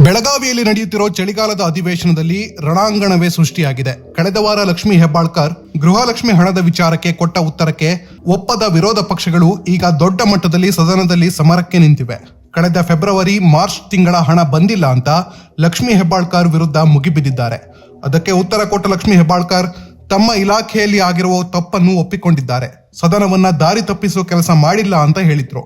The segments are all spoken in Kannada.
ಬೆಳಗಾವಿಯಲ್ಲಿ ನಡೆಯುತ್ತಿರೋ ಚಳಿಗಾಲದ ಅಧಿವೇಶನದಲ್ಲಿ ರಣಾಂಗಣವೇ ಸೃಷ್ಟಿಯಾಗಿದೆ. ಕಳೆದ ವಾರ ಲಕ್ಷ್ಮೀ ಹೆಬ್ಬಾಳ್ಕರ್ ಗೃಹಲಕ್ಷ್ಮಿ ಹಣದ ವಿಚಾರಕ್ಕೆ ಕೊಟ್ಟ ಉತ್ತರಕ್ಕೆ ಒಪ್ಪದ ವಿರೋಧ ಪಕ್ಷಗಳು ಈಗ ದೊಡ್ಡ ಮಟ್ಟದಲ್ಲಿ ಸದನದಲ್ಲಿ ಸಮರಕ್ಕೆ ನಿಂತಿವೆ. ಕಳೆದ ಫೆಬ್ರವರಿ ಮಾರ್ಚ್ ತಿಂಗಳ ಹಣ ಬಂದಿಲ್ಲ ಅಂತ ಲಕ್ಷ್ಮೀ ಹೆಬ್ಬಾಳ್ಕರ್ ವಿರುದ್ಧ ಮುಗಿಬಿದ್ದಿದ್ದಾರೆ. ಅದಕ್ಕೆ ಉತ್ತರ ಕೊಟ್ಟ ಲಕ್ಷ್ಮೀ ಹೆಬ್ಬಾಳ್ಕರ್ ತಮ್ಮ ಇಲಾಖೆಯಲ್ಲಿ ಆಗಿರುವ ತಪ್ಪನ್ನು ಒಪ್ಪಿಕೊಂಡಿದ್ದಾರೆ. ಸದನವನ್ನ ದಾರಿ ತಪ್ಪಿಸುವ ಕೆಲಸ ಮಾಡಿಲ್ಲ ಅಂತ ಹೇಳಿದ್ರು.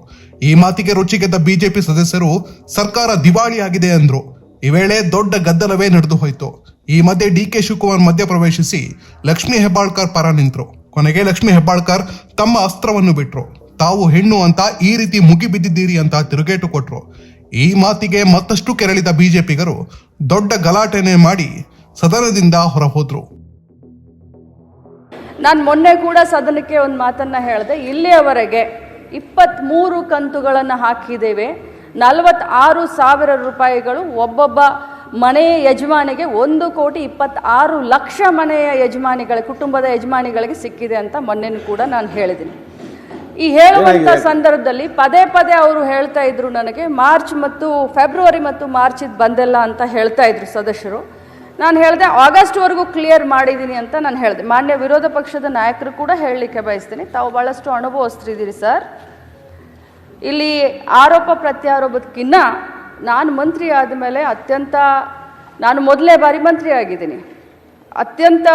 ಈ ಮಾತಿಗೆ ರುಚಿಗೆದ್ದ ಬಿಜೆಪಿ ಸದಸ್ಯರು ಸರ್ಕಾರ ದಿವಾಳಿಯಾಗಿದೆ ಅಂದ್ರು. ಈ ವೇಳೆ ದೊಡ್ಡ ಗದ್ದಲವೇ ನಡೆದು ಹೋಯಿತು. ಈ ಮಧ್ಯೆ ಡಿಕೆ ಶಿವಕುಮಾರ್ ಮಧ್ಯಪ್ರವೇಶಿಸಿ ಲಕ್ಷ್ಮೀ ಹೆಬ್ಬಾಳ್ಕರ್ ಪರ ನಿಂತರು. ಕೊನೆಗೆ ಲಕ್ಷ್ಮೀ ಹೆಬ್ಬಾಳ್ಕರ್ ತಮ್ಮ ಅಸ್ತ್ರವನ್ನು ಬಿಟ್ರು. ತಾವು ಹೆಣ್ಣು ಅಂತ ಈ ರೀತಿ ಮುಗಿಬಿದ್ದಿದ್ದೀರಿ ಅಂತ ತಿರುಗೇಟು ಕೊಟ್ರು. ಈ ಮಾತಿಗೆ ಮತ್ತಷ್ಟು ಕೆರಳಿದ ಬಿಜೆಪಿಗರು ದೊಡ್ಡ ಗಲಾಟೆನೆ ಮಾಡಿ ಸದನದಿಂದ ಹೊರಹೋದ್ರು. ನಾನು ಮೊನ್ನೆ ಕೂಡ ಸದನಕ್ಕೆ ಒಂದು ಮಾತನ್ನು ಹೇಳಿದೆ. ಇಲ್ಲಿಯವರೆಗೆ 23 ಕಂತುಗಳನ್ನು ಹಾಕಿದ್ದೇವೆ. 46,000 ರೂಪಾಯಿಗಳು ಒಬ್ಬೊಬ್ಬ ಮನೆಯ ಯಜಮಾನಿಗೆ 1,26,00,000 ಮನೆಯ ಯಜಮಾನಿಗಳ ಕುಟುಂಬದ ಯಜಮಾನಿಗಳಿಗೆ ಸಿಕ್ಕಿದೆ ಅಂತ ಮೊನ್ನೆನೂ ಕೂಡ ನಾನು ಹೇಳಿದ್ದೀನಿ. ಈ ಹೇಳುವಂಥ ಸಂದರ್ಭದಲ್ಲಿ ಪದೇ ಪದೇ ಅವರು ಹೇಳ್ತಾ ಇದ್ರು, ನನಗೆ ಫೆಬ್ರವರಿ ಮತ್ತು ಮಾರ್ಚ್ ಇದು ಬಂದಿಲ್ಲ ಅಂತ ಹೇಳ್ತಾ ಇದ್ರು ಸದಸ್ಯರು. ನಾನು ಹೇಳಿದೆ ಆಗಸ್ಟ್ವರೆಗೂ ಕ್ಲಿಯರ್ ಮಾಡಿದ್ದೀನಿ ಅಂತ ನಾನು ಹೇಳಿದೆ. ಮಾನ್ಯ ವಿರೋಧ ಪಕ್ಷದ ನಾಯಕರು ಕೂಡ ಹೇಳಲಿಕ್ಕೆ ಬಯಸ್ತೀನಿ, ತಾವು ಭಾಳಷ್ಟು ಅನುಭವಸ್ಥರಿದ್ದೀರಿ ಸರ್. ಇಲ್ಲಿ ಆರೋಪ ಪ್ರತ್ಯಾರೋಪಕ್ಕಿಂತ ನಾನು ಮಂತ್ರಿ ಆದಮೇಲೆ ನಾನು ಮೊದಲನೇ ಬಾರಿ ಮಂತ್ರಿ ಆಗಿದ್ದೀನಿ. ಅತ್ಯಂತ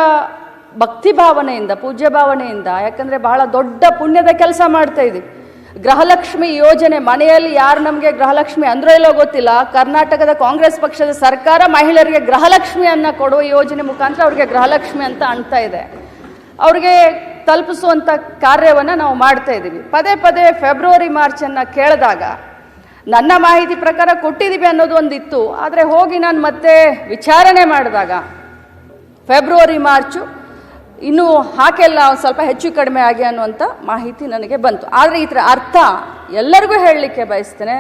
ಭಕ್ತಿ ಭಾವನೆಯಿಂದ, ಪೂಜ್ಯ ಭಾವನೆಯಿಂದ, ಯಾಕಂದರೆ ಬಹಳ ದೊಡ್ಡ ಪುಣ್ಯದ ಕೆಲಸ ಮಾಡ್ತಾ ಇದ್ದೀವಿ. ಗೃಹಲಕ್ಷ್ಮಿ ಯೋಜನೆ, ಮನೆಯಲ್ಲಿ ಯಾರು ನಮಗೆ ಗೃಹಲಕ್ಷ್ಮಿ ಅಂದ್ರೋ ಇಲ್ಲೋ ಗೊತ್ತಿಲ್ಲ, ಕರ್ನಾಟಕದ ಕಾಂಗ್ರೆಸ್ ಪಕ್ಷದ ಸರ್ಕಾರ ಮಹಿಳೆಯರಿಗೆ ಗೃಹಲಕ್ಷ್ಮಿಯನ್ನು ಕೊಡುವ ಯೋಜನೆ ಮುಖಾಂತರ ಅವ್ರಿಗೆ ಗೃಹಲಕ್ಷ್ಮಿ ಅಂತ ಅನ್ತಾ ಇದೆ. ಅವ್ರಿಗೆ ತಲುಪಿಸುವಂಥ ಕಾರ್ಯವನ್ನು ನಾವು ಮಾಡ್ತಾ ಇದ್ದೀವಿ. ಪದೇ ಪದೇ ಫೆಬ್ರವರಿ ಮಾರ್ಚನ್ನು ಕೇಳಿದಾಗ ನನ್ನ ಮಾಹಿತಿ ಪ್ರಕಾರ ಕೊಟ್ಟಿದ್ದೀವಿ ಅನ್ನೋದು ಒಂದಿತ್ತು. ಆದರೆ ಹೋಗಿ ನಾನು ಮತ್ತೆ ವಿಚಾರಣೆ ಮಾಡಿದಾಗ ಫೆಬ್ರವರಿ ಮಾರ್ಚು ಇನ್ನೂ ಹಾಕೆಲ್ಲ ಸ್ವಲ್ಪ ಹೆಚ್ಚು ಕಡಿಮೆ ಆಗಿ ಅನ್ನುವಂಥ ಮಾಹಿತಿ ನನಗೆ ಬಂತು. ಆದರೆ ಇದರ ಅರ್ಥ ಎಲ್ಲರಿಗೂ ಹೇಳಲಿಕ್ಕೆ ಬಯಸ್ತೇನೆ,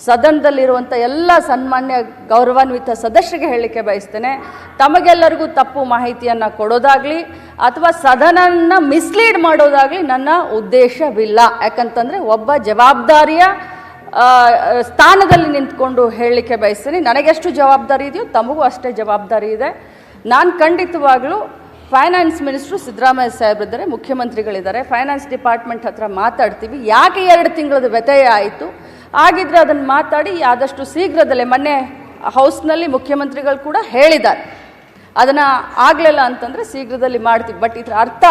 ಸದನದಲ್ಲಿರುವಂಥ ಎಲ್ಲ ಸನ್ಮಾನ್ಯ ಗೌರವಾನ್ವಿತ ಸದಸ್ಯರಿಗೆ ಹೇಳಲಿಕ್ಕೆ ಬಯಸ್ತೇನೆ, ತಮಗೆಲ್ಲರಿಗೂ ತಪ್ಪು ಮಾಹಿತಿಯನ್ನು ಕೊಡೋದಾಗಲಿ ಅಥವಾ ಸದನನ ಮಿಸ್ಲೀಡ್ ಮಾಡೋದಾಗಲಿ ನನ್ನ ಉದ್ದೇಶವಿಲ್ಲ. ಯಾಕಂತಂದರೆ ಒಬ್ಬ ಜವಾಬ್ದಾರಿಯ ಸ್ಥಾನದಲ್ಲಿ ನಿಂತ್ಕೊಂಡು ಹೇಳಲಿಕ್ಕೆ ಬಯಸ್ತೇನೆ. ನನಗೆಷ್ಟು ಜವಾಬ್ದಾರಿ ಇದೆಯೋ ತಮಗೂ ಅಷ್ಟೇ ಜವಾಬ್ದಾರಿ ಇದೆ. ನಾನು ಖಂಡಿತವಾಗಲೂ ಫೈನಾನ್ಸ್ ಮಿನಿಸ್ಟ್ರು ಸಿದ್ದರಾಮಯ್ಯ ಸಾಹೇಬ್ರಿದ್ದಾರೆ, ಮುಖ್ಯಮಂತ್ರಿಗಳಿದ್ದಾರೆ, ಫೈನಾನ್ಸ್ ಡಿಪಾರ್ಟ್ಮೆಂಟ್ ಹತ್ರ ಮಾತಾಡ್ತೀವಿ. ಯಾಕೆ 2 ತಿಂಗಳದ ವ್ಯತ್ಯಯ ಆಯಿತು, ಆಗಿದ್ರೆ ಅದನ್ನು ಮಾತಾಡಿ ಆದಷ್ಟು ಶೀಘ್ರದಲ್ಲೇ, ಮೊನ್ನೆ ಹೌಸ್ನಲ್ಲಿ ಮುಖ್ಯಮಂತ್ರಿಗಳು ಕೂಡ ಹೇಳಿದ್ದಾರೆ, ಅದನ್ನು ಆಗಲಿಲ್ಲ ಅಂತಂದರೆ ಶೀಘ್ರದಲ್ಲಿ ಮಾಡ್ತೀವಿ. ಬಟ್ ಇದರ ಅರ್ಥ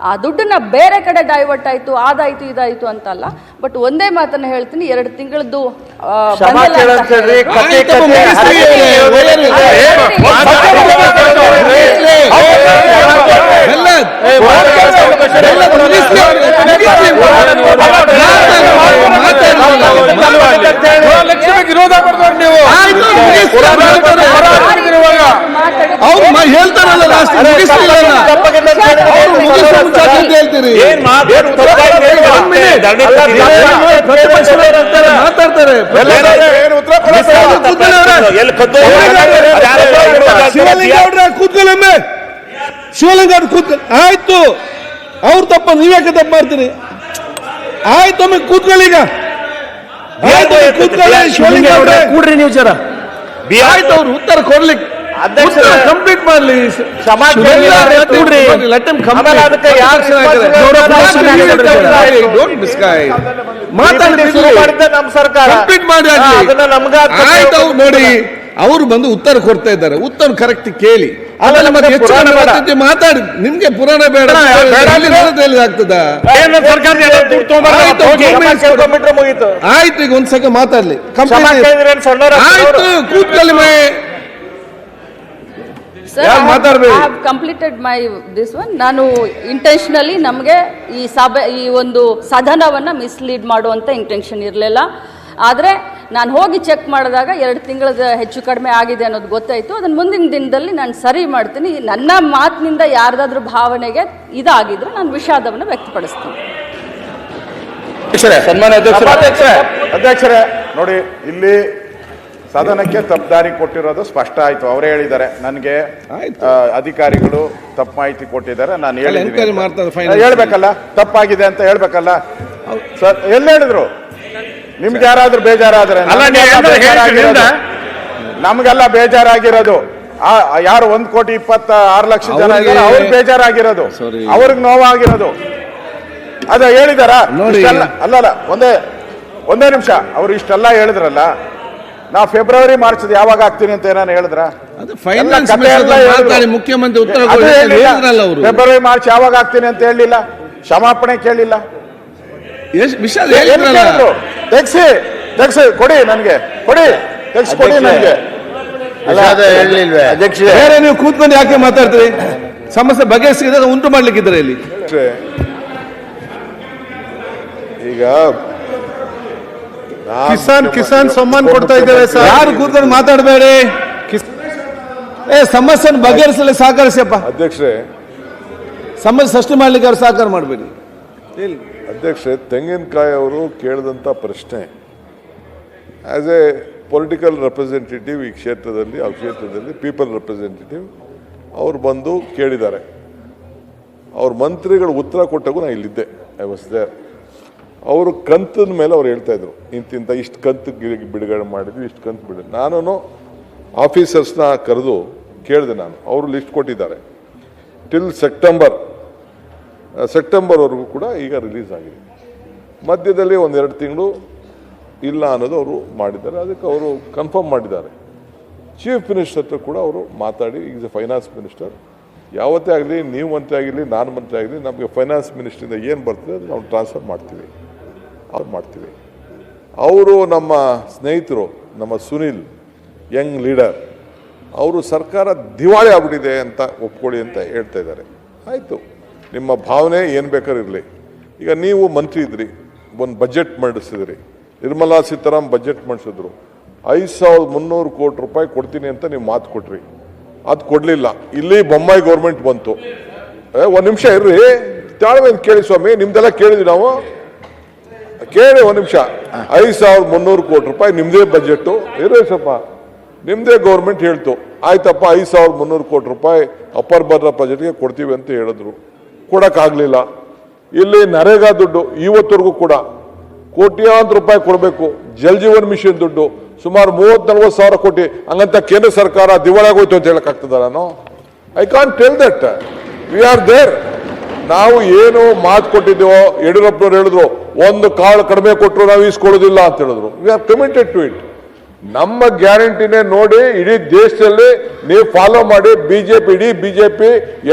ಆ ದುಡ್ಡನ್ನು ಬೇರೆ ಕಡೆ ಡೈವರ್ಟ್ ಆಯಿತು, ಅದಾಯಿತು ಇದಾಯಿತು ಅಂತಲ್ಲ. ಬಟ್ ಒಂದೇ ಮಾತನ್ನು ಹೇಳ್ತೀನಿ, 2 ತಿಂಗಳದ್ದು ವಿರೋಧ ಹೇಳ್ತಾರಲ್ಲ ಮಾತಾಡ್ತಾರೆ. ಕೂತ್ಕೊಳ್ಳೊಮ್ಮೆ ಶಿವಲಿಂಗ ಆಯ್ತು, ಅವ್ರು ತಪ್ಪ, ನೀವ್ಯಾಕೆ ತಪ್ಪು ಮಾಡ್ತೀರಿ? ಆಯ್ತು, ಒಮ್ಮೆ ಕೂತ್ಕೊಳ್ಳಿ. ಈಗ ಕೂತ್ಕೊಳ್ಳಿ ಶಿವಲಿಂಗ ಅವ್ರೆ, ಕೂಡ್ರಿ ನೀವು ಜರ. ಆಯ್ತು, ಅವ್ರು ಉತ್ತರ ಕೊಡ್ಲಿಕ್ಕೆ ಕಂಪ್ಲೀಟ್ ಮಾಡ್ಲಿ. ನೋಡಿ, ಅವರು ಬಂದು ಉತ್ತರ ಕೊಡ್ತಾ ಇದ್ದಾರೆ. ಉತ್ತರ ಕರೆಕ್ಟ್ ಕೇಳಿ, ಆಮೇಲೆ ಮತ್ತೆ ಹೆಚ್ಚು ಮಾತಾಡಿ. ನಿಮ್ಗೆ ಪುರಾಣ ಬೇಡ ಆಗ್ತದ? ಆಯ್ತು, ಈಗ ಒಂದ್ ಸೆಕೆಂಡ್ ಮಾತಾಡ್ಲಿ. ಆಯ್ತು, ಕೂತ್ಕೊಳ್ಳಿ. Completed my this one. ನಾನು ಇಂಟೆನ್ಷನಲಿ ನಮಗೆ ಈ ಒಂದು ಸದನವನ್ನು ಮಿಸ್ಲೀಡ್ ಮಾಡುವಂಥ ಇಂಟೆನ್ಷನ್ ಇರಲಿಲ್ಲ. ಆದರೆ ನಾನು ಹೋಗಿ ಚೆಕ್ ಮಾಡಿದಾಗ 2 ತಿಂಗಳದ ಹೆಚ್ಚು ಕಡಿಮೆ ಆಗಿದೆ ಅನ್ನೋದು ಗೊತ್ತಾಯಿತು. ಅದನ್ನು ಮುಂದಿನ ದಿನದಲ್ಲಿ ನಾನು ಸರಿ ಮಾಡ್ತೀನಿ. ನನ್ನ ಮಾತಿನಿಂದ ಯಾರ್ದಾದ್ರೂ ಭಾವನೆಗೆ ಇದಾಗಿದ್ರೆ ನಾನು ವಿಷಾದವನ್ನು ವ್ಯಕ್ತಪಡಿಸ್ತೀನಿ. ಅಧ್ಯಕ್ಷರೇ, ನೋಡಿ, ಇಲ್ಲಿ ಸದನಕ್ಕೆ ತಪ್ಪುದಾರಿ ಕೊಟ್ಟಿರೋದು ಸ್ಪಷ್ಟ ಆಯ್ತು. ಅವರೇ ಹೇಳಿದ್ದಾರೆ, ನನಗೆ ಅಧಿಕಾರಿಗಳು ತಪ್ಪು ಮಾಹಿತಿ ಕೊಟ್ಟಿದ್ದಾರೆ, ನಾನು ಹೇಳ್ಬೇಕಲ್ಲ, ತಪ್ಪಾಗಿದೆ ಅಂತ ಹೇಳ್ಬೇಕಲ್ಲ ಸರ್. ಎಲ್ಲಿ ಹೇಳಿದ್ರು? ನಿಮ್ಗೆ ಯಾರಾದ್ರೂ ಬೇಜಾರಾದ್ರೆ ನಮ್ಗೆಲ್ಲ ಬೇಜಾರಾಗಿರೋದು ಯಾರು 1,26,00,000 ಜನ ಇದ್ದಾರೆ ಅವ್ರಿಗೆ ಬೇಜಾರಾಗಿರೋದು, ಅವ್ರಿಗೆ ನೋವಾಗಿರೋದು. ಅದ ಹೇಳಿದಾರ ಅಲ್ಲಲ್ಲ, ಒಂದೇ ನಿಮಿಷ. ಅವ್ರು ಇಷ್ಟೆಲ್ಲ ಹೇಳಿದ್ರಲ್ಲ, ನಾ ಫೆಬ್ರವರಿ ಮಾರ್ಚ್ ಯಾವಾಗ ಆಗ್ತೀನಿ ಅಂತ ಏನಾನು ಹೇಳಿದ್ರ? ಮುಖ್ಯಮಂತ್ರಿ ಉತ್ತರ ಫೆಬ್ರವರಿ ಮಾರ್ಚ್ ಯಾವಾಗ ಆಗ್ತೀನಿ ಅಂತ ಹೇಳಿಲ್ಲ, ಕ್ಷಮಾಪಣೆ ಕೇಳಿಲ್ಲ. ತೆಗ್ಸಿ ಕೊಡಿ ನನಗೆ, ತೆಗ್ಸಿ ಕೊಡಿ ನನಗೆ. ಬೇರೆ ನೀವು ಕೂತ್ಕೊಂಡು ಯಾಕೆ ಮಾತಾಡ್ತೀರಿ? ಸಮಸ್ಯೆ ಬಗೆಹರಿಸಿದ್ರೆ ಉಂಟು ಮಾಡ್ಲಿಕ್ಕಿದ್ರೆ ಇಲ್ಲಿ ಈಗ ಕಿಸಾನ್ ಸಮ್ಮಾನ್ ಕೊಡ್ತಾ ಇದ್ದೇವೆ ಸರ್. ಯಾರು ಕೂತ್ಕೊಂಡು ಮಾತಾಡಬೇಡಿ. ಸಮಸ್ಯೆ ಬಗೆಹರಿಸಲು ಸಹಕರಿಸಪ್ಪ ಅಧ್ಯಕ್ಷರೇ. ಸಮಸ್ಯೆ ಸೃಷ್ಟಿ ಮಾಡ್ಲಿಕ್ಕೆ ಅವ್ರು ಸಹಕಾರ ಮಾಡಬೇಡಿ. ಅಧ್ಯಕ್ಷರೇ, ತೆಂಗಿನಕಾಯಿ ಅವರು ಕೇಳಿದಂಥ ಪ್ರಶ್ನೆ ಆಸ್ ಎ ಪೊಲಿಟಿಕಲ್ ರೆಪ್ರೆಸೆಂಟೇಟಿವ್ ಈ ಕ್ಷೇತ್ರದಲ್ಲಿ, ಆ ಕ್ಷೇತ್ರದಲ್ಲಿ ಪೀಪಲ್ ರೆಪ್ರೆಸೆಂಟೇಟಿವ್ ಅವ್ರು ಬಂದು ಕೇಳಿದ್ದಾರೆ. ಅವ್ರ ಮಂತ್ರಿಗಳು ಉತ್ತರ ಕೊಟ್ಟಾಗೂ ನಾನು ಇಲ್ಲಿದ್ದೆ, ಐ ವಾಸ್ ದೇರ್. ಅವರು ಕಂತಿನ ಮೇಲೆ ಅವ್ರು ಹೇಳ್ತಾ ಇದ್ರು, ಇಂತಿಂತ ಇಷ್ಟು ಕಂತು ಬಿಡುಗಡೆ ಮಾಡಿದ್ವಿ, ಇಷ್ಟು ಕಂತು ಬಿಡುಗಡೆ. ನಾನು ಆಫೀಸರ್ಸ್ನ ಕರೆದು ಕೇಳಿದೆ, ನಾನು ಅವರು ಲಿಸ್ಟ್ ಕೊಟ್ಟಿದ್ದಾರೆ. ಟಿಲ್ ಸೆಪ್ಟೆಂಬರ್ವರೆಗೂ ಕೂಡ ಈಗ ರಿಲೀಸ್ ಆಗಿದೆ. ಮಧ್ಯದಲ್ಲಿ 1-2 ತಿಂಗಳು ಇಲ್ಲ ಅನ್ನೋದು ಅವರು ಮಾಡಿದ್ದಾರೆ. ಅದಕ್ಕೆ ಅವರು ಕನ್ಫರ್ಮ್ ಮಾಡಿದ್ದಾರೆ. ಚೀಫ್ ಮಿನಿಸ್ಟರ್ ಹತ್ರ ಕೂಡ ಅವರು ಮಾತಾಡಿ, ಈಸ್ ಎ ಫೈನಾನ್ಸ್ ಮಿನಿಸ್ಟರ್, ಯಾವತ್ತೇ ಆಗಲಿ, ನೀವು ಮಂತ್ರಿ ಆಗಿರಲಿ, ನಾನು ಮಂತ್ರಿ ಆಗಲಿ, ನಮಗೆ ಫೈನಾನ್ಸ್ ಮಿನಿಸ್ಟ್ರಿಂದ ಏನು ಬರ್ತದೆ ಅದು ನಾವು ಟ್ರಾನ್ಸ್ಫರ್ ಮಾಡ್ತೀವಿ, ಮಾಡ್ತೀವಿ. ಅವರು ನಮ್ಮ ಸ್ನೇಹಿತರು, ನಮ್ಮ ಸುನಿಲ್ ಯಂಗ್ ಲೀಡರ್, ಅವರು ಸರ್ಕಾರ ದಿವಾಳಿ ಆಗ್ಬಿಟ್ಟಿದೆ ಅಂತ ಒಪ್ಕೊಳ್ಳಿ ಅಂತ ಹೇಳ್ತಾ ಇದ್ದಾರೆ. ಆಯಿತು, ನಿಮ್ಮ ಭಾವನೆ ಏನು ಬೇಕಾದ್ರೂ ಇರಲಿ. ಈಗ ನೀವು ಮಂತ್ರಿ ಇದ್ರಿ, ಒಂದು ಬಜೆಟ್ ಮಂಡಿಸಿದ್ರಿ, ನಿರ್ಮಲಾ ಸೀತಾರಾಮನ್ ಬಜೆಟ್ ಮಂಡಿಸಿದ್ರು, 5,300 ಕೋಟಿ ರೂಪಾಯಿ ಕೊಡ್ತೀನಿ ಅಂತ ನೀವು ಮಾತು ಕೊಟ್ರಿ, ಅದು ಕೊಡಲಿಲ್ಲ. ಇಲ್ಲಿ ಬೊಮ್ಮಾಯಿ ಗೌರ್ಮೆಂಟ್ ಬಂತು. ಒಂದು ನಿಮಿಷ ಇರ್ರಿ, ತಾಳ್ಮೆ ಕೇಳಿ ಸ್ವಾಮಿ, ನಿಮ್ದೆಲ್ಲ ಕೇಳಿದ್ವಿ ನಾವು, ಕೇಳಿ ಒಂದು ನಿಮಿಷ. 5,300 ಕೋಟಿ ರೂಪಾಯಿ ನಿಮ್ಮದೇ ಬಜೆಟ್ಟು, ಇರ್ರಿ ಸ್ವಲ್ಪ, ನಿಮ್ಮದೇ ಗೌರ್ಮೆಂಟ್ ಹೇಳ್ತು, ಆಯ್ತಪ್ಪ 5,300 ಕೋಟಿ ರೂಪಾಯಿ ಅಪ್ಪರ್ ಬರ್ನರ್ ಬಜೆಟ್ಗೆ ಕೊಡ್ತೀವಿ ಅಂತ ಹೇಳಿದ್ರು, ಕೊಡೋಕ್ಕಾಗಲಿಲ್ಲ. ಇಲ್ಲಿ ನರೇಗಾ ದುಡ್ಡು ಇವತ್ತವರೆಗೂ ಕೂಡ ಕೋಟ್ಯಾಂತರ ರೂಪಾಯಿ ಕೊಡಬೇಕು. ಜಲ್ ಜೀವನ್ ಮಿಷನ್ ದುಡ್ಡು ಸುಮಾರು 30-40 ಸಾವಿರ ಕೋಟಿ, ಹಂಗಂತ ಕೇಂದ್ರ ಸರ್ಕಾರ ದಿವಾಳಿಯಾಗೋಯ್ತು ಅಂತ ಹೇಳಕ್ಕಾಗ್ತದ? ನಾನು I can't tell that. We are there. ನಾವು ಏನು ಮಾತು ಕೊಟ್ಟಿದ್ದೇವೋ, ಯಡಿಯೂರಪ್ಪನವ್ರು ಹೇಳಿದ್ರು, ಒಂದು ಕಾಳು ಕಡಿಮೆ ಕೊಟ್ಟರು ನಾವು ಈಸ್ಕೊಳ್ಳೋದಿಲ್ಲ ಅಂತ ಹೇಳಿದ್ರು. We are committed to it. ನಮ್ಮ ಗ್ಯಾರಂಟಿನೇ ನೋಡಿ ಇಡೀ ದೇಶದಲ್ಲಿ ನೀವು ಫಾಲೋ ಮಾಡಿ. ಇಡೀ ಬಿಜೆಪಿ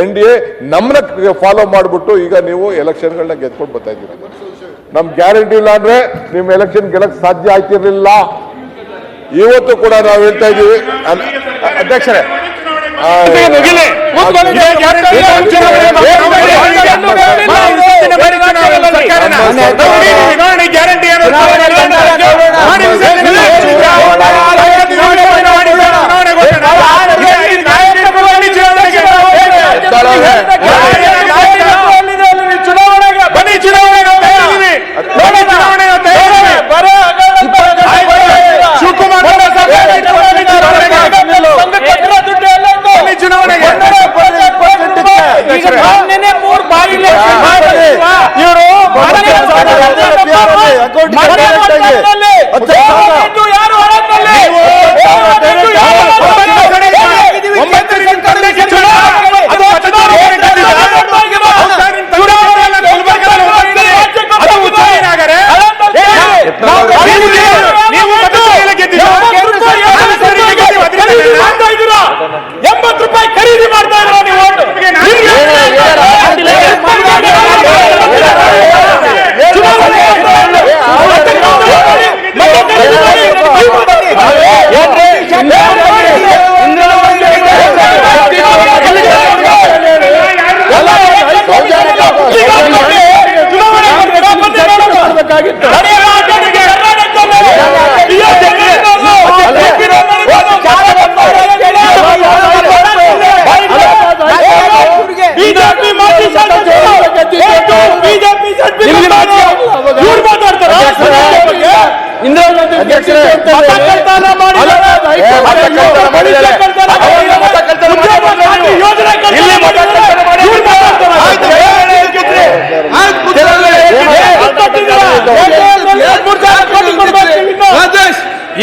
NDA ನಮ್ಮನ್ನ ಫಾಲೋ ಮಾಡಿಬಿಟ್ಟು ಈಗ ನೀವು ಎಲೆಕ್ಷನ್ಗಳನ್ನ ಗೆದ್ಕೊಂಡು ಬರ್ತಾ ಇದ್ದೀರಿ. ನಮ್ ಗ್ಯಾರಂಟಿ ಇಲ್ಲ ಅಂದ್ರೆ ನಿಮ್ ಎಲೆಕ್ಷನ್ ಗೆಲ್ಲಕ್ ಸಾಧ್ಯ ಆಗ್ತಿರ್ಲಿಲ್ಲ. ಇವತ್ತು ಕೂಡ ನಾವು ಹೇಳ್ತಾ ಇದ್ದೀವಿ ಅಧ್ಯಕ್ಷರೇ,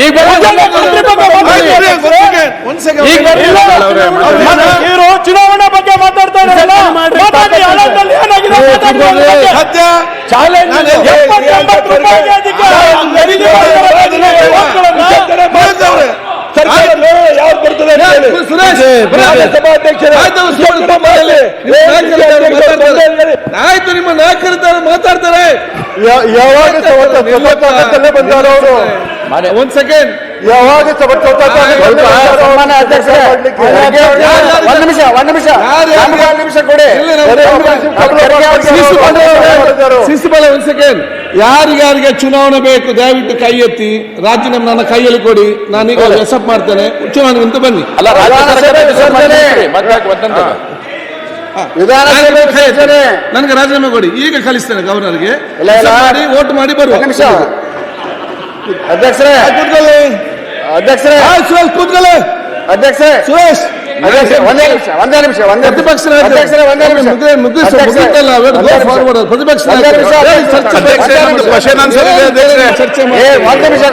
ಈಗ ಒಂದ್ ಸೆಕೆಂಡ್ ಇವರು ಚುನಾವಣಾ ಬಗ್ಗೆ ಮಾತಾಡ್ತಾ ಇದ್ದಾರಲ್ಲ, ಮಾತಾಡಿ, ಹಣದಲ್ಲಿ ಏನಾಗಿದೆ ಮಾತಾಡಿ ಅವ್ರ ಬಗ್ಗೆ. ಸತ್ಯ ಚಾಲೆಂಜ್ ಇದೆ. 70 ರೂಪಾಯಿಗೆ ಅಧಿಕಾರ. ಖರೀದಿ ಮಾಡಿದವರಿಗೆ ಮಕ್ಕಳನ್ನ ಸರ್ಕಾರದಲ್ಲಿ ಯಾರು ಬರ್ತದೆ ಅಂತ ಹೇಳಿ. ಸುರೇಶ್ ಸಭಾಧ್ಯಕ್ಷರೇ, ಆಯ್ತು, ನಿಮ್ಮ ನಾಯಕರಿದ್ದಾರೆ ಮಾತಾಡ್ತಾರೆ. ಯಾವಾಗ ಸ್ವತಂತ್ರದಲ್ಲೇ ಬಂದವರು ಅವರು, ಒಂದ್ ಸೆಕೆಂಡ್, ಯಾವಾಗ ಸನ್ಮಾನ್ಯ ಅಧ್ಯಕ್ಷರೇ, ಒಂದ್ ನಿಮಿಷ ಕೊಡಿ. ಶಿಸ್ತುಬಲ ಒಂದ್ ಸೆಕೆಂಡ್. ಯಾರಿಗಾರಿಗೆ ಚುನಾವಣೆ ಬೇಕು ದಯವಿಟ್ಟು ಕೈ ಎತ್ತಿ, ರಾಜೀನಾಮೆ ನನ್ನ ಕೈಯಲ್ಲಿ ಕೊಡಿ, ನಾನೀಗ ಎಸಪ್ ಮಾಡ್ತೇನೆ, ಚುನಾವಣೆ ಅಂತ ಬನ್ನಿ. ನನಗೆ ರಾಜೀನಾಮೆ ಕೊಡಿ, ಈಗ ಕಲಿಸ್ತೇನೆ ಗವರ್ನರ್ಗೆ, ವೋಟ್ ಮಾಡಿ ಬರುವ. ಅಧ್ಯಕ್ಷರೇ, ಸುರೇಶ್ ಕೂತ್ಕೊಳ್ಳಿ. ಸುರೇಶ್ ಒಂದೇ ನಿಮಿಷ ಪ್ರತಿಪಕ್ಷ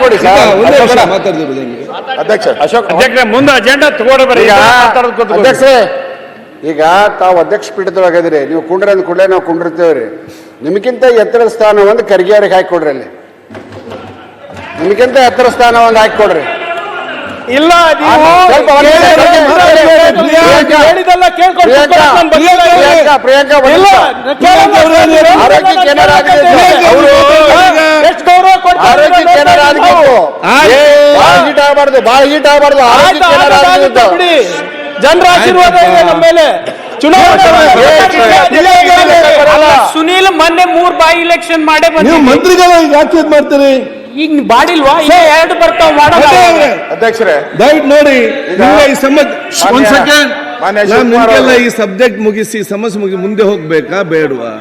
ಕೊಡಿ. ಅಧ್ಯಕ್ಷ ಮುಂದೆ ಅಜೆಂಡಾ ತಗೊಂಡ್ರಿ. ಅಧ್ಯಕ್ಷರೇ, ಈಗ ತಾವು ಅಧ್ಯಕ್ಷ ಪೀಠದೊಳಗಿದ್ರಿ, ನೀವು ಕುಂಡ್ರೆ ಅಂದ ಕೂಡಲೇ ನಾವು ಕುಂಡಿರ್ತೇವ್ರಿ. ನಿಮಗಿಂತ ಎತ್ತರ ಸ್ಥಾನ ಒಂದು ಖರ್ಗೆ ಅವ್ರಿಗೆ ಹಾಕಿಕೊಡ್ರಿ. ಅಲ್ಲಿ ನಿಮಗಿಂತ ಎತ್ತರ ಸ್ಥಾನ ಒಂದು ಹಾಕಿಕೊಡ್ರಿ. ಇಲ್ಲ, ಪ್ರಿಯಾಂಕಾ ಆರೋಗ್ಯ ಕೇಂದ್ರ ಆಗಬಾರ್ದು, ಬಾಳ ಹೀಟ್ ಆಗಬಾರ್ದು. ಆರೋಗ್ಯ ಕೇಂದ್ರ ಜನರ ಆಶೀರ್ವಾದ ಇದೆ ನಮ್ಮ ಮೇಲೆ. ಸುನೀಲ್ ಮೊನ್ನೆ 3 ಬಾಯಿ ಇಲೆಕ್ಷನ್ ಮಾಡೇ ನೀವು ಮಂತ್ರಿಗಳು ಯಾಕೆ ಇದ್ ಮಾಡ್ತೀರಿ? ಈಗ ಬಾಡಿಲ್ವಾ? ಈಗ 2 ಬರ್ತಾವ ಮಾಡೋಣ. ಅಧ್ಯಕ್ಷರೇ, ದಯವಿಟ್ಟು ನೋಡಿ, ಈ ಒಂದ್ ಸೆಕೆಂಡ್, ಮಾನ್ಯ ನಿಮ್ಗೆಲ್ಲ ಈ ಸಬ್ಜೆಕ್ಟ್ ಮುಗಿಸಿ ಸಮಸ್ಯೆ ಮುಗಿಸಿ ಮುಂದೆ ಹೋಗ್ಬೇಕಾ ಬೇಡವಾ?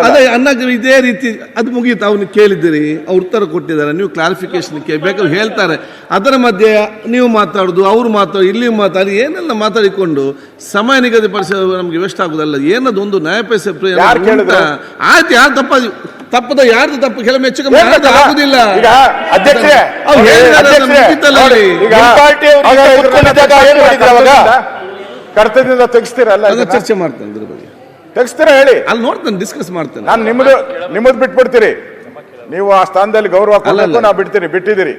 ಅದೇ ಅನ್ನ ಇದೇ ರೀತಿ ಅದು ಮುಗೀತು. ಅವನು ಕೇಳಿದ್ದೀರಿ, ಅವ್ರು ಉತ್ತರ ಕೊಟ್ಟಿದ್ದಾರೆ, ನೀವು ಕ್ಲಾರಿಫಿಕೇಶನ್ ಬೇಕಾದ್ರೆ ಹೇಳ್ತಾರೆ. ಅದರ ಮಧ್ಯೆ ನೀವು ಮಾತಾಡುದು, ಅವ್ರು ಮಾತಾಡೋದು, ಇಲ್ಲಿ ಮಾತಾಡಿ ಏನೆಲ್ಲ ಮಾತಾಡಿಕೊಂಡು ಸಮಯ ನಿಗದಿಪಡಿಸೋದು ನಮ್ಗೆ ವೇಸ್ಟ್ ಆಗುದಲ್ಲ. ಏನದು ಒಂದು ನ್ಯಾಯಪೇಸ ಆಯ್ತು. ಯಾರು ತಪ್ಪದ ಯಾರ್ದು ತಪ್ಪು ಕೆಲವು ಹೆಚ್ಚು ಕಮ್ಮಿ ಆಗುದಿಲ್ಲ. ಕರ್ತವ್ಯದಿಂದ ತೆಗಿಸ್ತೀರಲ್ಲ, ಚರ್ಚೆ ಮಾಡ್ತೇನೆ ಇದ್ರ ಬಗ್ಗೆ. ತೆಗಿಸ್ತೀರಾ ಹೇಳಿ, ಅಲ್ಲಿ ನೋಡ್ತೇನೆ, ಡಿಸ್ಕಸ್ ಮಾಡ್ತೇನೆ. ನಾನು ನಿಮ್ಮದು ಬಿಟ್ಬಿಡ್ತೀರಿ. ನೀವು ಆ ಸ್ಥಾನದಲ್ಲಿ ಗೌರವ ಕೊಡಬೇಕು, ನಾವು ಬಿಟ್ಟಿದ್ದೀರಿ.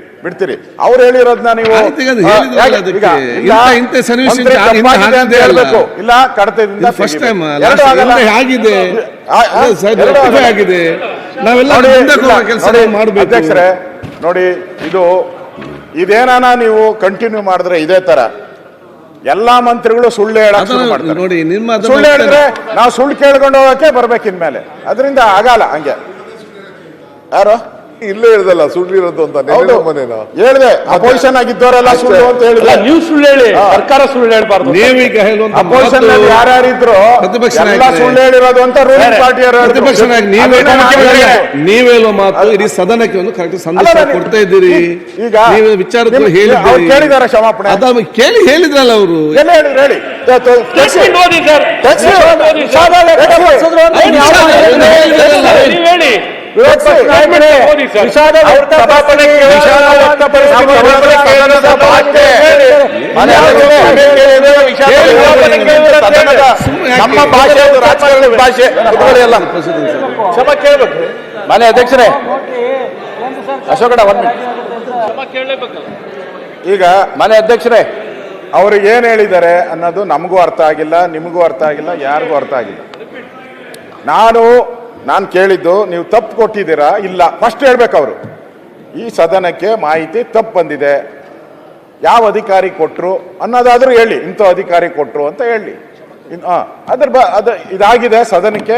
ಅವ್ರು ಹೇಳಿರೋದನ್ನ ನೀವು ಹೇಳ್ಬೇಕು. ಇಲ್ಲ, ಕಡತದಿಂದ ಫಸ್ಟ್ ಟೈಮ್ ಆಗಿದೆ, ಆಗಿದೆ. ನಾವೆಲ್ಲ ಕೆಲಸ ಮಾಡಬೇಕು. ಅಧ್ಯಕ್ಷರೇ ನೋಡಿ, ಇದೇನಾನ ನೀವು ಕಂಟಿನ್ಯೂ ಮಾಡಿದ್ರೆ ಇದೇ ತರ ಎಲ್ಲಾ ಮಂತ್ರಿಗಳು ಸುಳ್ಳು ಹೇಳಕ್ ನೋಡಿ. ಸುಳ್ಳು ಹೇಳಿದ್ರೆ ನಾವು ಸುಳ್ಳು ಕೇಳ್ಕೊಂಡು ಹೋಗಕ್ಕೆ ಬರ್ಬೇಕು ಇನ್ಮೇಲೆ. ಅದರಿಂದ ಆಗಲ್ಲ. ಹಂಗೆ ಯಾರು ಇಲ್ಲೇ ಹೇಳ್ದಲ್ಲ ಸುಳ್ಳು ಇರೋದು ಅಂತ ಹೇಳಿದೆ. ಅಪೋಸಿಷನ್ ಆಗಿದ್ದವರೆಲ್ಲ ಸುಳ್ಳು ಅಂತ ಹೇಳಿಲ್ಲ. ನೀವು ಸುಳ್ಳು ಹೇಳಿ, ಸರ್ಕಾರ ಸುಳ್ಳು ಹೇಳ್ಬಾರ್ದು. ನೀವೀಗ ಹೇಳುವಂತ ಅಪೋಸಿಷನ್ ಯಾರ್ಯಾರಿದ್ರು ಎಲ್ಲ ಸುಳ್ಳು ಹೇಳಿರೋದು ಅಂತ ರೂಲಿಂಗ್ ಪಾರ್ಟಿಯವರು. ಪ್ರತಿಪಕ್ಷ ನೀವ್ ಹೇಳುವ ಮಾತು ಇಡೀ ಸದನಕ್ಕೆ ಒಂದು ಕರೆಕ್ಟ್ ಸಂದೇಶ ಕೊಡ್ತಾ ಇದ್ದೀರಿ. ಈಗ ನೀವು ವಿಚಾರಗಳು ಹೇಳಿದ್ದೀರಿ, ಕೇಳಿದಾರೆ ಕ್ಷಮಾಪಣೆ ಅದ ಕೇಳಿ ಹೇಳಿದ್ರಲ್ಲ ಅವರು. ಎಲ್ಲ ಹೇಳಿದ್ರು, ಹೇಳಿ. ಹೇಳಿ ನಮ್ಮ ಭಾಷೆ ರಾಜಕಾರಣದ ಭಾಷೆ ಎಲ್ಲ ಕ್ಷಮ ಕೇಳಬೇಕು. ಮಾನ್ಯ ಅಧ್ಯಕ್ಷರೇ, ಅಶೋಕಣ್ಣ ಈಗ ಮಾನ್ಯ ಅಧ್ಯಕ್ಷರೇ, ಅವರು ಏನ್ ಹೇಳಿದ್ದಾರೆ ಅನ್ನೋದು ನಮಗೂ ಅರ್ಥ ಆಗಿಲ್ಲ, ನಿಮಗೂ ಅರ್ಥ ಆಗಿಲ್ಲ, ಯಾರಿಗೂ ಅರ್ಥ ಆಗಿಲ್ಲ. ನಾನು ಕೇಳಿದ್ದು, ನೀವು ತಪ್ಪು ಕೊಟ್ಟಿದ್ದೀರಾ ಇಲ್ಲ ಫಸ್ಟ್ ಹೇಳ್ಬೇಕು. ಅವರು ಈ ಸದನಕ್ಕೆ ಮಾಹಿತಿ ತಪ್ಪು ಬಂದಿದೆ, ಯಾವ ಅಧಿಕಾರಿ ಕೊಟ್ಟರು ಅನ್ನೋದಾದ್ರೂ ಹೇಳಿ. ಇಂಥ ಅಧಿಕಾರಿ ಕೊಟ್ಟರು ಅಂತ ಹೇಳಿ. ಇದಾಗಿದೆ ಸದನಕ್ಕೆ,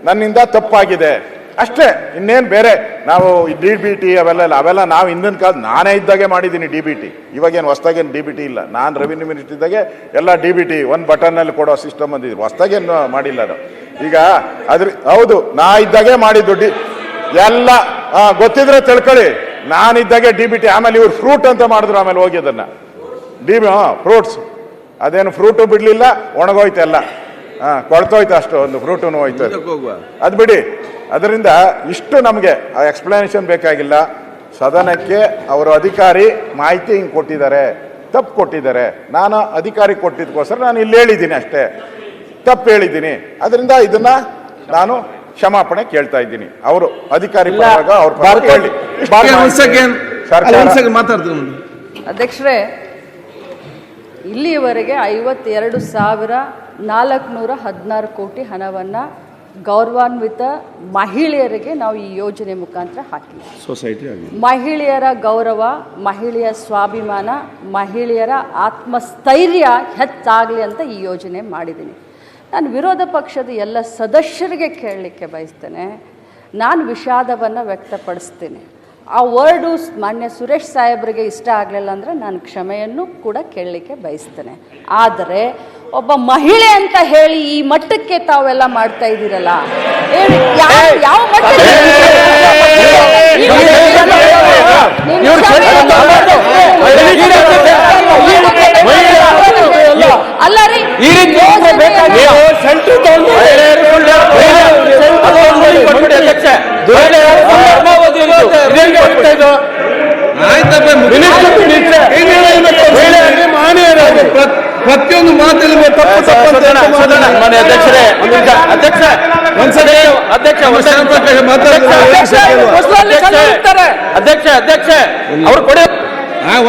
ನನ್ನಿಂದ ತಪ್ಪಾಗಿದೆ ಅಷ್ಟೇ. ಇನ್ನೇನು ಬೇರೆ ನಾವು DBT ಅವೆಲ್ಲ ನಾವು ಹಿಂದಿನ ಕಾಲ ನಾನೇ ಇದ್ದಾಗೆ ಮಾಡಿದ್ದೀನಿ DBT. ಇವಾಗೇನು ಹೊಸ್ದಾಗೇನು DBT ಇಲ್ಲ. ನಾನು ರೆವಿನ್ಯೂ ಮಿನಿಸ್ಟರ್ ಇದ್ದಾಗೆ ಎಲ್ಲ DBT ಒಂದು ಬಟನ್ನಲ್ಲಿ ಕೊಡೋ ಸಿಸ್ಟಮ್ ಬಂದಿದ್ರು. ಹೊಸ್ದಾಗೇನು ಮಾಡಿಲ್ಲ ನಾವು. ಈಗ ಹೌದು, ನಾ ಇದ್ದಾಗೆ ಮಾಡಿದ್ದು ಎಲ್ಲ ಗೊತ್ತಿದ್ರೆ ತಿಳ್ಕೊಳ್ಳಿ. ನಾನಿದ್ದಾಗೆ DBT. ಆಮೇಲೆ ಇವ್ರು ಫ್ರೂಟ್ ಅಂತ ಮಾಡಿದ್ರು, ಆಮೇಲೆ ಹೋಗಿ ಅದನ್ನ ಫ್ರೂಟ್ಸ್, ಅದೇನು ಫ್ರೂಟು ಬಿಡ್ಲಿಲ್ಲ, ಒಣಗೋಯ್ತೆಲ್ಲ, ಕೊಳ್ತೋಯ್ತು ಅಷ್ಟು, ಒಂದು ಫ್ರೂಟು ಹೋಯ್ತು. ಅದು ಬಿಡಿ. ಅದರಿಂದ ಇಷ್ಟು ನಮಗೆ ಆ ಎಕ್ಸ್ಪ್ಲನೇಷನ್ ಬೇಕಾಗಿಲ್ಲ. ಸದನಕ್ಕೆ ಅವರ ಅಧಿಕಾರಿ ಮಾಹಿತಿ ಹಿಂಗೆ ಕೊಟ್ಟಿದ್ದಾರೆ, ತಪ್ಪು ಕೊಟ್ಟಿದ್ದಾರೆ. ನಾನು ಅಧಿಕಾರಿ ಕೊಟ್ಟಿದ್ದಕ್ಕೋಸ್ಕರ ನಾನು ಇಲ್ಲಿ ಹೇಳಿದ್ದೀನಿ ಅಷ್ಟೇ, ತಪ್ಪು ಹೇಳಿದ್ದೀನಿ. ಅದರಿಂದ ಇದನ್ನ ನಾನು ಕ್ಷಮಾಪಣೆ ಕೇಳ್ತಾ ಇದ್ದೀನಿ. ಅವರು ಅಧಿಕಾರಿ ಪರವಾಗ ಅವ್ರ ಪರವಾಗಿ ಹೇಳಿ. ಅಧ್ಯಕ್ಷರೇ, ಇಲ್ಲಿಯವರೆಗೆ 52,416 ಕೋಟಿ ಹಣವನ್ನು ಗೌರವಾನ್ವಿತ ಮಹಿಳೆಯರಿಗೆ ನಾವು ಈ ಯೋಜನೆ ಮುಖಾಂತರ ಹಾಕಿದ್ದೀವಿ. ಸೊಸೈಟಿ ಮಹಿಳೆಯರ ಗೌರವ, ಮಹಿಳೆಯ ಸ್ವಾಭಿಮಾನ, ಮಹಿಳೆಯರ ಆತ್ಮಸ್ಥೈರ್ಯ ಹೆಚ್ಚಾಗಲಿ ಅಂತ ಈ ಯೋಜನೆ ಮಾಡಿದ್ದೀನಿ. ನಾನು ವಿರೋಧ ಪಕ್ಷದ ಎಲ್ಲ ಸದಸ್ಯರಿಗೆ ಕೇಳಲಿಕ್ಕೆ ಬಯಸ್ತೇನೆ, ನಾನು ವಿಷಾದವನ್ನು ವ್ಯಕ್ತಪಡಿಸ್ತೇನೆ. ಆ ವರ್ಡು ಮಾನ್ಯ ಸುರೇಶ್ ಸಾಹೇಬರಿಗೆ ಇಷ್ಟ ಆಗಲಿಲ್ಲ ಅಂದರೆ ನಾನು ಕ್ಷಮೆಯನ್ನು ಕೂಡ ಕೇಳಲಿಕ್ಕೆ ಬಯಸ್ತೇನೆ. ಆದರೆ ಒಬ್ಬ ಮಹಿಳೆ ಅಂತ ಹೇಳಿ ಈ ಮಟ್ಟಕ್ಕೆ ತಾವೆಲ್ಲ ಮಾಡ್ತಾ ಇದ್ದೀರಲ್ಲ, ಯಾವ ಮಟ್ಟಕ್ಕೆ ಅಲ್ಲ ರೀ, ಪ್ರತಿಯೊಂದು ಮಾತಲ್ಲಿ ಅಧ್ಯಕ್ಷ ಅವ್ರು ಕೊಡಿ.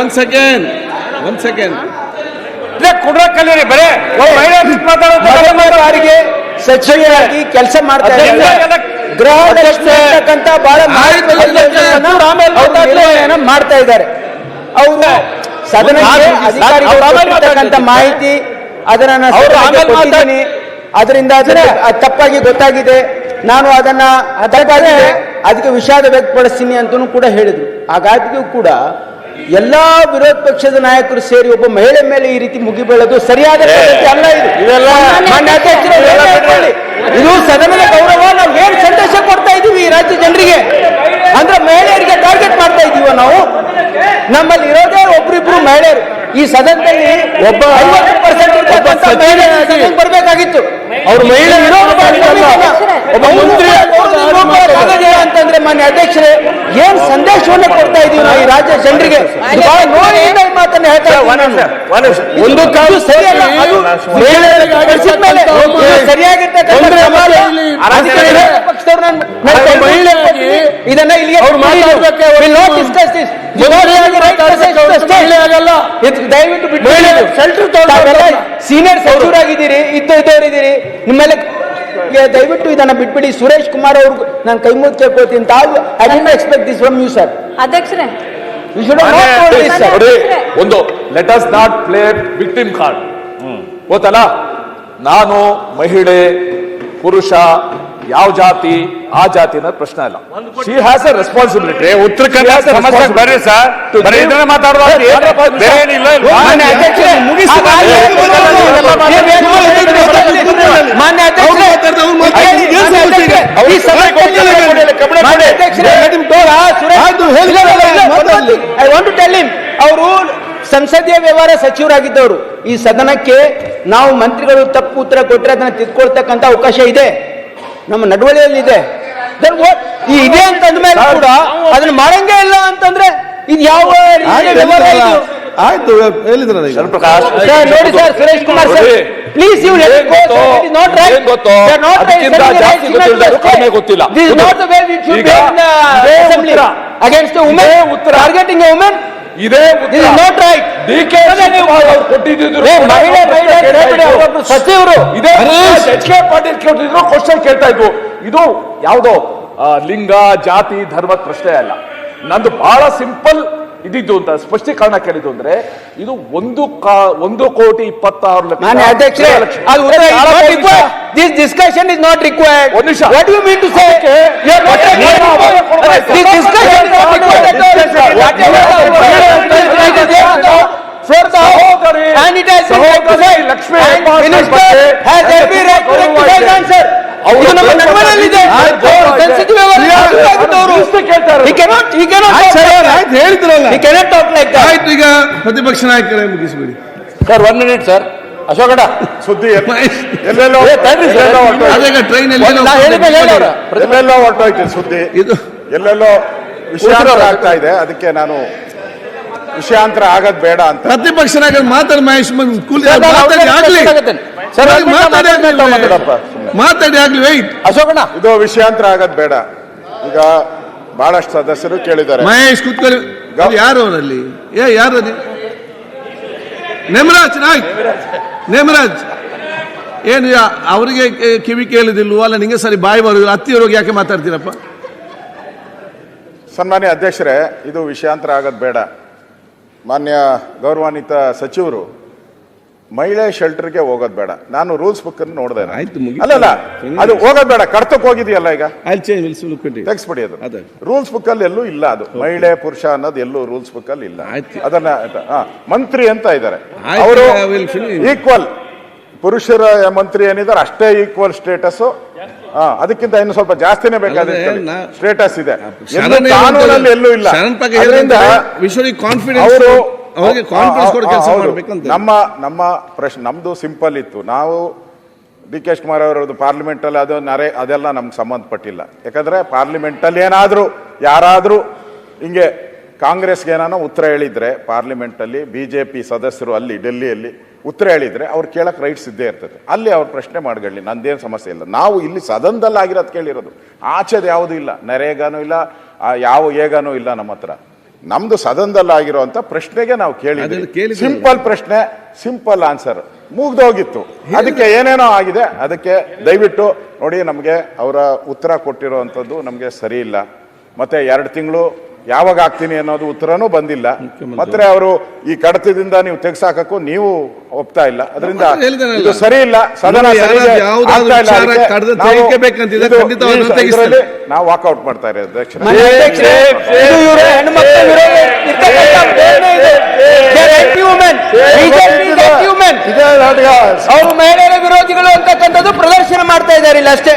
ಒಂದ್ ಸೆಕೆಂಡ್ ಕೊಡ್ರ ಕಲೀರಿ. ಬರೇ ಮಹಿಳೆಯರಿಗೆ ಸಚಿವರಾಗಿ ಕೆಲಸ ಮಾಡ್ತಾ ಗೃಹ ಬಹಳ ಮಾಡ್ತಾ ಇದ್ದಾರೆ. ಅವರು ಸದನಕ್ಕೆ ಅಧಿಕಾರಿಗಳು ಮಾಹಿತಿ ಅದನ್ನ ಅದರಿಂದ ತಪ್ಪಾಗಿ ಗೊತ್ತಾಗಿದೆ, ನಾನು ಅದನ್ನ ಅದಕ್ಕೆ ವಿಷಾದ ವ್ಯಕ್ತಪಡಿಸ್ತೀನಿ ಅಂತಲೂ ಕೂಡ ಹೇಳಿದ್ರು. ಹಾಗಾಗಿಯೂ ಕೂಡ ಎಲ್ಲಾ ವಿರೋಧ ಪಕ್ಷದ ನಾಯಕರು ಸೇರಿ ಒಬ್ಬ ಮಹಿಳೆ ಮೇಲೆ ಈ ರೀತಿ ಮುಗಿಬೀಳೋದು ಸರಿಯಾದ ಪದ್ಧತಿ ಅಲ್ಲ. ಇದು ಸದನದ ಗೌರವ. ನಾವು ಏನ್ ಸಂದೇಶ ಕೊಡ್ತಾ ಇದೀವಿ ಈ ರಾಜ್ಯ ಜನರಿಗೆ ಅಂದ್ರೆ ಮಹಿಳೆಯರಿಗೆ ಟಾರ್ಗೆಟ್ ಮಾಡ್ತಾ ಇದೀವ ನಾವು. ನಮ್ಮಲ್ಲಿ ಇರೋದೇ ಒಬ್ರಿಬ್ರು ಮಹಿಳೆಯರು. ಈ ಸದನದಲ್ಲಿ ಒಬ್ಬ 50% ಬರ್ಬೇಕಾಗಿತ್ತು. ಅವ್ರು ಮಹಿಳೆ ಒಬ್ಬ ಮಂತ್ರಿ ಅಂತಂದ್ರೆ ಮಾನ್ಯ ಅಧ್ಯಕ್ಷರೇ, ಏನ್ ಸಂದೇಶವನ್ನು ಕೊಡ್ತಾ ಇದೀವಿ ನಾವು ಈ ರಾಜ್ಯ ಜನರಿಗೆ? ಮಾತನ್ನ ಹೇಳ್ತಾ ಒಂದು ಕಾಲು ಸರಿಯಲ್ಲ, ಇದನ್ನ ಇಲ್ಲಿಗೆ ದಯವಿಟ್ಟು ಬಿಟ್ಟು ಸೀನಿಯರ್ ಸಚಿವರಾಗಿದ್ದೀರಿ, ಇದ್ದವರಿದ್ದೀರಿ, ನಿಮ್ಮೆಲ್ಲ ದಯವಿಟ್ಟು ಇದನ್ನ ಬಿಟ್ಬಿಡಿ. ಸುರೇಶ್ ಕುಮಾರ್ ಅವ್ರಿಗೂ ನಾನು ಕೈ ಮುದ್ದು ಕೇಳ್ಕೊಳ್ತೀನಿ. ತಾವು I did not expect this from you sir. ಅಧ್ಯಕ್ಷರೇ, ಒಂದು let us not play victim card. ಗೊತ್ತಲ್ಲ, ನಾನು ಮಹಿಳೆ ಪುರುಷ ಯಾವ ಜಾತಿ ಆ ಜಾತಿ ಅನ್ನೋದು ಪ್ರಶ್ನೆ ಅಲ್ಲ. She has A responsibility. ಉತ್ತರ ಕರ್ನಾಟಕ ಬರ್ರಿ ಸರ್, ಅವರು ಸಂಸದೀಯ ವ್ಯವಹಾರ ಸಚಿವರಾಗಿದ್ದವರು. ಈ ಸದನಕ್ಕೆ ನಾವು ಮಂತ್ರಿಗಳು ತಪ್ಪು ಉತ್ತರ ಕೊಟ್ಟರೆ ಅದನ್ನ ತಿದ್ಕೊಳ್ತಕ್ಕಂಥ ಅವಕಾಶ ಇದೆ, ನಮ್ಮ ನಡವಳಿಕೆಯಲ್ಲಿದೆ. ಈ ಇದೆ ಅಂತಂದ್ಮೇಲೆ ಕೂಡ ಅದನ್ನ ಮಾಡಂಗೇ ಇಲ್ಲ ಅಂತಂದ್ರೆ ಇದು ಯಾವ ವ್ಯವಹಾರ ಇದು? ಆಯ್ತು ಹೇಳಿದ್ರ ನೋಡಿ sir, Suresh Kumar sir, please you ಗೊತ್ತಿಲ್ಲ against women, targeting a women. ಇದೇ ನಾಟ್ ರೈಟ್. ಸಚಿವರು HK ಪಾಟೀಲ್ ಕೇಳ್ತಿದ್ರು, ಕ್ವಶನ್ ಕೇಳ್ತಾ ಇದ್ವು. ಇದು ಯಾವುದೋ ಲಿಂಗ ಜಾತಿ ಧರ್ಮದ ಪ್ರಶ್ನೆ ಅಲ್ಲ, ನಂದು ಬಹಳ ಸಿಂಪಲ್ ಇದಿದ್ದು ಅಂತ ಸ್ಪಷ್ಟೀಕರಣ ಕೇಳಿದ್ದು. ಅಂದ್ರೆ ಇದು 1,26,00,000. This discussion is not required. One ನಿಮಿಷ. What do you mean to say? You are not this discussion is not required. For the and it has been rectified. Minister has every right to rectify answer. ಇದು ನಮ್ಮ ನಡವಳಿಕೆಯಲ್ಲಿದೆ. He cannot talk like that. ಆಯ್ತು, ಈಗ ಪ್ರತಿಪಕ್ಷ ನಾಯಕರೇ ಮುಗಿಸ್ಬಿಡಿ ಸರ್. 1 minute sir. ಅಶೋಕಣ್ಣ, ಸುದ್ದಿ ಎಲ್ಲೆಲ್ಲೋ ಹೊರಟೋಯ್ತು ಸುದ್ದಿ, ಇದು ಎಲ್ಲೆಲ್ಲೋ ವಿಷಯ ಆಗ್ತಾ ಇದೆ. ಅದಕ್ಕೆ ನಾನು ವಿಷಯಾಂತರ ಆಗದ್ ಬೇಡ ಅಂತ. ಪ್ರತಿಪಕ್ಷ ನಾಯಕರು ಮಾತಾಡಿ ಮಹೇಶ್ ಮಾತಾಡಿ ಆಗ್ಲಿ ಮಾತಾಡಿ ಆಗ್ಲಿ ವೈಟ್ ಅಶೋಕಣ್ಣ ಇದು ವಿಷಯಾಂತರ ಆಗದ್ ಬೇಡ. ಈಗ ಬಹಳಷ್ಟು ಸದಸ್ಯರು ಕೇಳಿದ್ದಾರೆ. ಮಹೇಶ್ ಕೂತ್ಕೊಳ್ಳಿ. ಯಾರು ಅವರಲ್ಲಿ ಯಾರು ನೇಮರಾಜ್ ನಾಯ್ಕ್ ನೇಮರಾಜ್ ಏನು ಅವರಿಗೆ ಕಿವಿ ಕೇಳುದಿಲ್ವೋ ಅಲ್ಲ ನಿಂಗೆ ಸರಿ ಬಾಯಿ ಬರುದಿಲ್ಲ ಹತ್ತಿರೋಗಿ ಯಾಕೆ ಮಾತಾಡ್ತೀರಪ್ಪ? ಸನ್ಮಾನ್ಯ ಅಧ್ಯಕ್ಷರೇ, ಇದು ವಿಷಯಾಂತರ ಆಗದ್ ಬೇಡ. ಮಾನ್ಯ ಗೌರವಾನ್ವಿತ ಸಚಿವರು ಮಹಿಳೆ ಶೆಲ್ಟರ್ಗೆ ಹೋಗೋದ್ ಬೇಡ. ನಾನು ರೂಲ್ಸ್ ಬುಕ್ ಅನ್ನು ನೋಡಿದೆ. ಅಲ್ಲಲ್ಲ, ಅದು ಹೋಗೋದ್ ಬೇಡ, ಕರ್ತಕ್ಕೆ ಹೋಗಿದೆಯಲ್ಲ ಈಗ ತೆಗಿಸ್ಬಿಡಿ. ಅದು ರೂಲ್ಸ್ ಬುಕ್ ಅಲ್ಲಿ ಎಲ್ಲೂ ಇಲ್ಲ. ಅದು ಮಹಿಳೆ ಪುರುಷ ಅನ್ನೋದು ಎಲ್ಲೂ ರೂಲ್ಸ್ ಬುಕ್ ಅಲ್ಲಿ ಇಲ್ಲ. ಅದನ್ನ ಮಂತ್ರಿ ಅಂತ ಇದ್ದಾರೆ ಅವರು ಈಕ್ವಲ್. ಪುರುಷರ ಮಂತ್ರಿ ಏನಿದ್ದಾರೆ ಅಷ್ಟೇ ಈಕ್ವಲ್ ಸ್ಟೇಟಸ್. ಅದಕ್ಕಿಂತ ಇನ್ನು ಸ್ವಲ್ಪ ಜಾಸ್ತಿನೇ ಬೇಕಾದ್ರೆ ಸ್ಟೇಟಸ್ ಇದೆ. ಕಾನೂನಲ್ಲಿ ಎಲ್ಲೂ ಇಲ್ಲ. ನಮ್ಮ ಪ್ರಶ್ನೆ ನಮ್ದು ಸಿಂಪಲ್ ಇತ್ತು. ನಾವು ಡಿ ಕೆ ಶಿವಕುಮಾರ್ ಅವರದ್ದು ಪಾರ್ಲಿಮೆಂಟ್ ಅಲ್ಲಿ ಅದೆಲ್ಲ ನಮ್ಗೆ ಸಂಬಂಧಪಟ್ಟಿಲ್ಲ. ಯಾಕಂದ್ರೆ ಪಾರ್ಲಿಮೆಂಟ್ ಅಲ್ಲಿ ಏನಾದ್ರೂ ಯಾರಾದ್ರೂ ಹಿಂಗೆ ಕಾಂಗ್ರೆಸ್ಗೆ ಏನಾನೋ ಉತ್ತರ ಹೇಳಿದ್ರೆ ಪಾರ್ಲಿಮೆಂಟ್ ಅಲ್ಲಿ ಬಿಜೆಪಿ ಸದಸ್ಯರು ಅಲ್ಲಿ ಡೆಲ್ಲಿಯಲ್ಲಿ ಉತ್ತರ ಹೇಳಿದ್ರೆ ಅವ್ರು ಕೇಳಕ್ ರೈಟ್ಸ್ ಇದ್ದೇ ಇರ್ತದೆ. ಅಲ್ಲಿ ಅವ್ರ ಪ್ರಶ್ನೆ ಮಾಡ್ಕೊಳ್ಳಿ, ನಂದೇನು ಸಮಸ್ಯೆ ಇಲ್ಲ. ನಾವು ಇಲ್ಲಿ ಸದನದಲ್ಲಿ ಆಗಿರೋದು ಕೇಳಿರೋದು, ಆಚೆದು ಯಾವುದೂ ಇಲ್ಲ. ನರೇಗಾನೂ ಇಲ್ಲ, ಯಾವ ಏಗಾನೂ ಇಲ್ಲ ನಮ್ಮ ಹತ್ರ. ನಮ್ದು ಸದನದಲ್ಲಿ ಆಗಿರುವಂತ ಪ್ರಶ್ನೆಗೆ ನಾವು ಕೇಳಿದ್ವಿ. ಸಿಂಪಲ್ ಪ್ರಶ್ನೆ, ಸಿಂಪಲ್ ಆನ್ಸರ್, ಮುಗ್ದೋಗಿತ್ತು. ಅದಕ್ಕೆ ಏನೇನೋ ಆಗಿದೆ. ಅದಕ್ಕೆ ದಯವಿಟ್ಟು ನೋಡಿ, ನಮಗೆ ಅವರ ಉತ್ತರ ಕೊಟ್ಟಿರುವಂಥದ್ದು ನಮಗೆ ಸರಿ ಇಲ್ಲ. ಮತ್ತೆ 2 ತಿಂಗಳು ಯಾವಾಗ ಆಗ್ತೀನಿ ಅನ್ನೋದು ಉತ್ತರನೂ ಬಂದಿಲ್ಲ. ಮತ್ತೆ ಅವರು ಈ ಕಡತದಿಂದ ನೀವು ತೆಗ್ಸಾಕಕ್ಕೂ ನೀವು ಒಪ್ತಾ ಇಲ್ಲ. ಅದರಿಂದ ಇದು ಸರಿ ಇಲ್ಲ. ಸದನ ನಾವು ವಾಕೌಟ್ ಮಾಡ್ತಾ ಇರೋದು ಅಧ್ಯಕ್ಷ. ಅವರು ಮಹಿಳೆಯರ ವಿರೋಧಿಗಳು ಅಂತಕ್ಕಂಥದ್ದು ಪ್ರದರ್ಶನ ಮಾಡ್ತಾ ಇದ್ದಾರೆ ಇಲ್ಲ ಅಷ್ಟೇ.